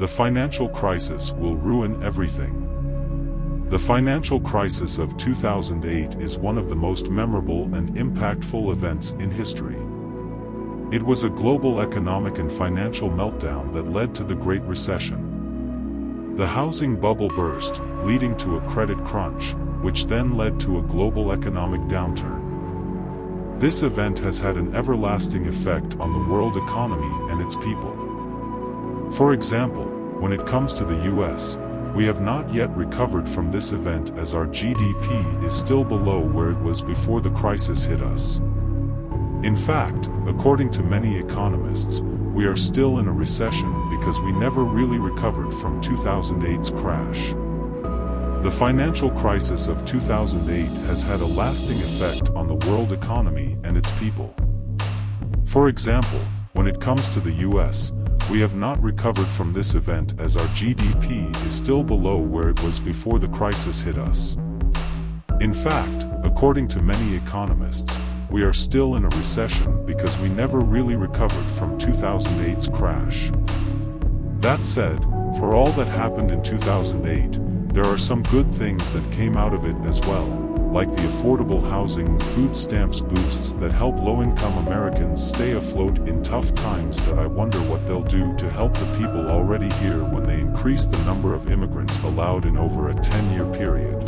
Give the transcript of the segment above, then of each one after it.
The financial crisis will ruin everything. The financial crisis of 2008 is one of the most memorable and impactful events in history. It was a global economic and financial meltdown that led to the Great Recession. The housing bubble burst, leading to a credit crunch, which then led to a global economic downturn. This event has had an everlasting effect on the world economy and its people. For example, when it comes to the US, we have not yet recovered from this event as our GDP is still below where it was before the crisis hit us. In fact, according to many economists, we are still in a recession because we never really recovered from 2008's crash. The financial crisis of 2008 has had a lasting effect on the world economy and its people. For example, when it comes to the US, we have not recovered from this event as our GDP is still below where it was before the crisis hit us. In fact, according to many economists, we are still in a recession because we never really recovered from 2008's crash. That said, for all that happened in 2008, there are some good things that came out of it as well, like the affordable housing and food stamps boosts that help low-income Americans stay afloat in tough times. That I wonder what they'll do to help the people already here when they increase the number of immigrants allowed in over a 10-year period.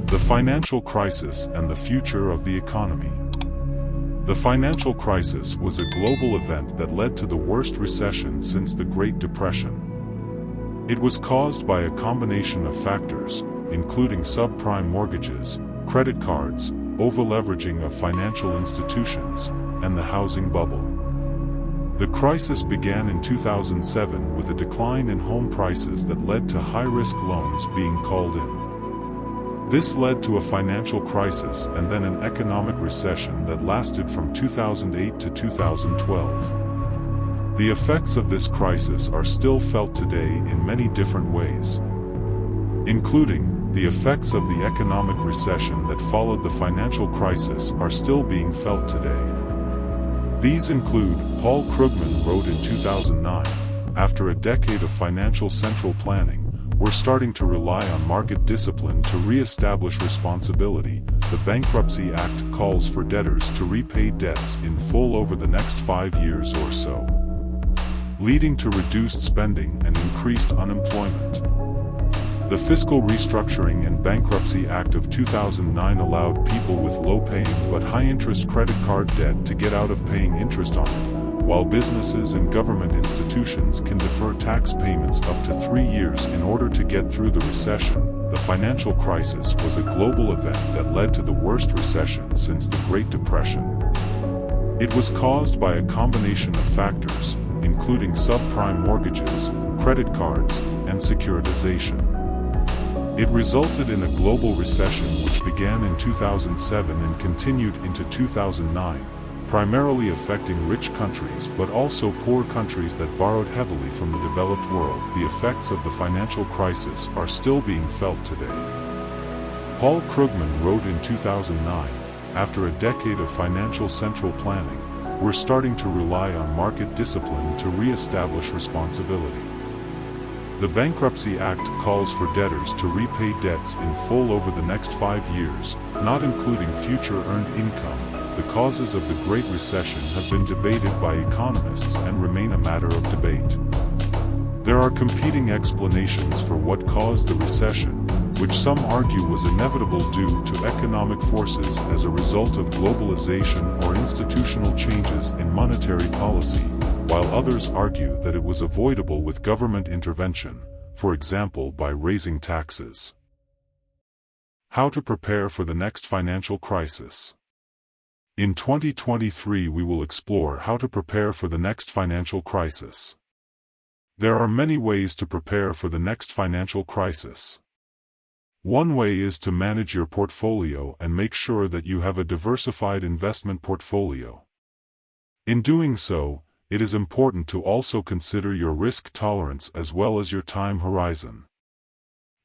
The financial crisis and the future of the economy. The financial crisis was a global event that led to the worst recession since the Great Depression. It was caused by a combination of factors, including subprime mortgages, credit cards, over-leveraging of financial institutions, and the housing bubble. The crisis began in 2007 with a decline in home prices that led to high-risk loans being called in. This led to a financial crisis and then an economic recession that lasted from 2008 to 2012. The effects of this crisis are still felt today in many different ways, including the effects of the economic recession that followed the financial crisis are still being felt today. These include, Paul Krugman wrote in 2009, after a decade of financial central planning, we're starting to rely on market discipline to re-establish responsibility. The Bankruptcy Act calls for debtors to repay debts in full over the next 5 years or so, leading to reduced spending and increased unemployment. The Fiscal Restructuring and Bankruptcy Act of 2009 allowed people with low-paying but high-interest credit card debt to get out of paying interest on it, while businesses and government institutions can defer tax payments up to 3 years in order to get through the recession. The financial crisis was a global event that led to the worst recession since the Great Depression. It was caused by a combination of factors, including subprime mortgages, credit cards, and securitization. It resulted in a global recession which began in 2007 and continued into 2009, primarily affecting rich countries but also poor countries that borrowed heavily from the developed world. The effects of the financial crisis are still being felt today. Paul Krugman wrote in 2009, after a decade of financial central planning, we're starting to rely on market discipline to re-establish responsibility. The Bankruptcy Act calls for debtors to repay debts in full over the next 5 years, not including future earned income. The causes of the Great Recession have been debated by economists and remain a matter of debate. There are competing explanations for what caused the recession, which some argue was inevitable due to economic forces as a result of globalization or institutional changes in monetary policy, while others argue that it was avoidable with government intervention, for example by raising taxes. How to prepare for the next financial crisis. In 2023 we will explore how to prepare for the next financial crisis. There are many ways to prepare for the next financial crisis. One way is to manage your portfolio and make sure that you have a diversified investment portfolio. In doing so, it is important to also consider your risk tolerance as well as your time horizon.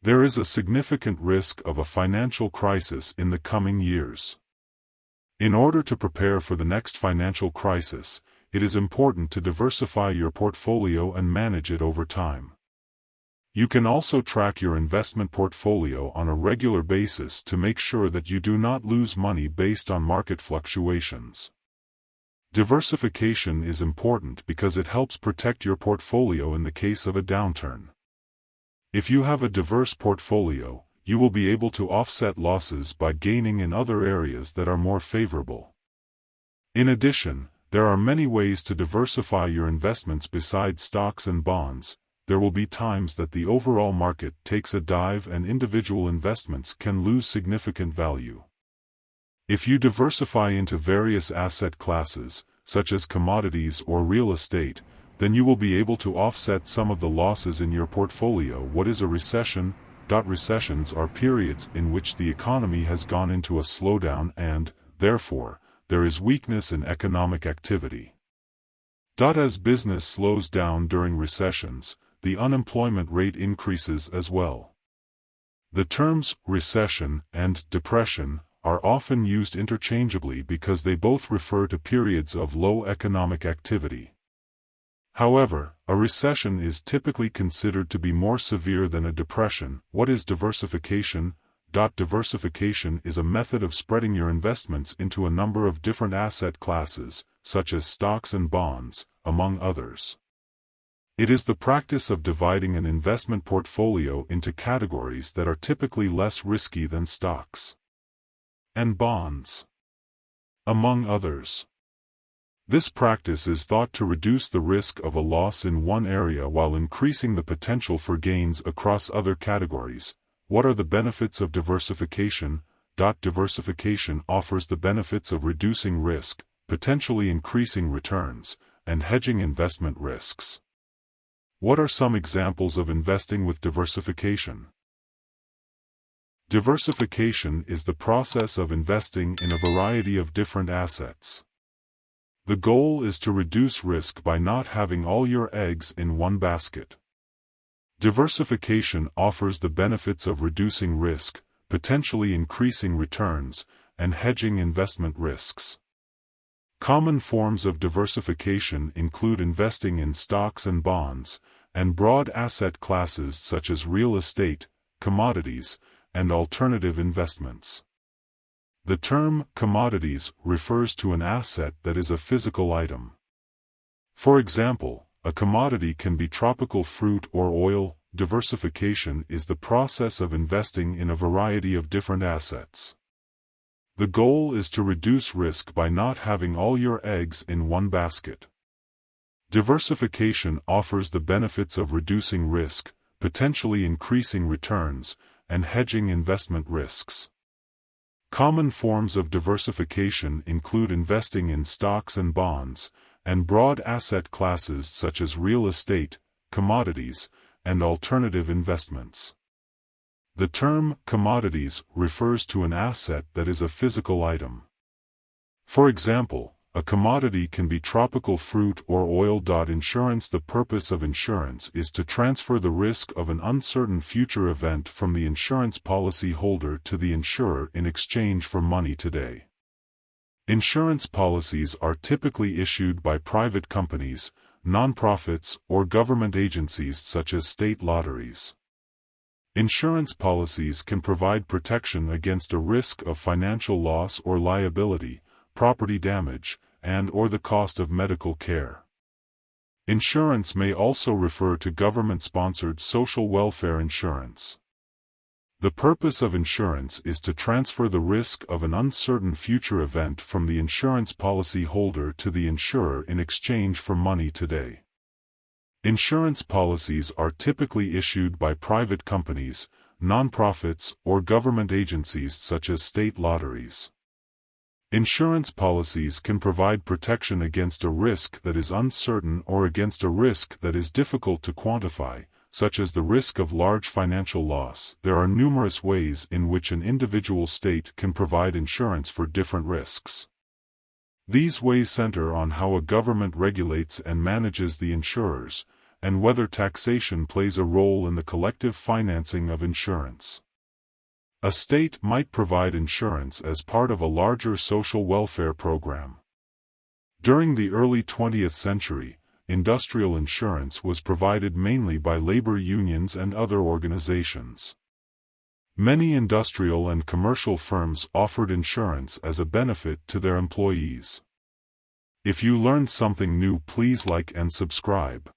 There is a significant risk of a financial crisis in the coming years. In order to prepare for the next financial crisis, it is important to diversify your portfolio and manage it over time. You can also track your investment portfolio on a regular basis to make sure that you do not lose money based on market fluctuations. Diversification is important because it helps protect your portfolio in the case of a downturn. If you have a diverse portfolio, you will be able to offset losses by gaining in other areas that are more favorable. In addition, there are many ways to diversify your investments besides stocks and bonds. There will be times that the overall market takes a dive and individual investments can lose significant value. If you diversify into various asset classes, such as commodities or real estate, then you will be able to offset some of the losses in your portfolio. What is a recession? Recessions are periods in which the economy has gone into a slowdown and, therefore, there is weakness in economic activity. As business slows down during recessions, the unemployment rate increases as well. The terms recession and depression are often used interchangeably because they both refer to periods of low economic activity. However, a recession is typically considered to be more severe than a depression. What is diversification? Diversification is a method of spreading your investments into a number of different asset classes, such as stocks and bonds, among others. It is the practice of dividing an investment portfolio into categories that are typically less risky than stocks and bonds, among others. This practice is thought to reduce the risk of a loss in one area while increasing the potential for gains across other categories. What are the benefits of diversification? Diversification offers the benefits of reducing risk, potentially increasing returns, and hedging investment risks. What are some examples of investing with diversification? Diversification is the process of investing in a variety of different assets. The goal is to reduce risk by not having all your eggs in one basket. Diversification offers the benefits of reducing risk, potentially increasing returns, and hedging investment risks. Common forms of diversification include investing in stocks and bonds, and broad asset classes such as real estate, commodities, and alternative investments. The term commodities refers to an asset that is a physical item. For example, a commodity can be tropical fruit or oil. Diversification is the process of investing in a variety of different assets. The goal is to reduce risk by not having all your eggs in one basket. Diversification offers the benefits of reducing risk, potentially increasing returns, and hedging investment risks. Common forms of diversification include investing in stocks and bonds, and broad asset classes such as real estate, commodities, and alternative investments. The term commodities refers to an asset that is a physical item. For example, a commodity can be tropical fruit or oil. Insurance. The purpose of insurance is to transfer the risk of an uncertain future event from the insurance policy holder to the insurer in exchange for money today. Insurance policies are typically issued by private companies, nonprofits, or government agencies such as state lotteries. Insurance policies can provide protection against a risk of financial loss or liability, property damage, and/or the cost of medical care. Insurance may also refer to government-sponsored social welfare insurance. The purpose of insurance is to transfer the risk of an uncertain future event from the insurance policy holder to the insurer in exchange for money today. Insurance policies are typically issued by private companies, nonprofits, or government agencies such as state lotteries. Insurance policies can provide protection against a risk that is uncertain or against a risk that is difficult to quantify, such as the risk of large financial loss. There are numerous ways in which an individual state can provide insurance for different risks. These ways center on how a government regulates and manages the insurers, and whether taxation plays a role in the collective financing of insurance. A state might provide insurance as part of a larger social welfare program. During the early 20th century, industrial insurance was provided mainly by labor unions and other organizations. Many industrial and commercial firms offered insurance as a benefit to their employees. If you learned something new, please like and subscribe.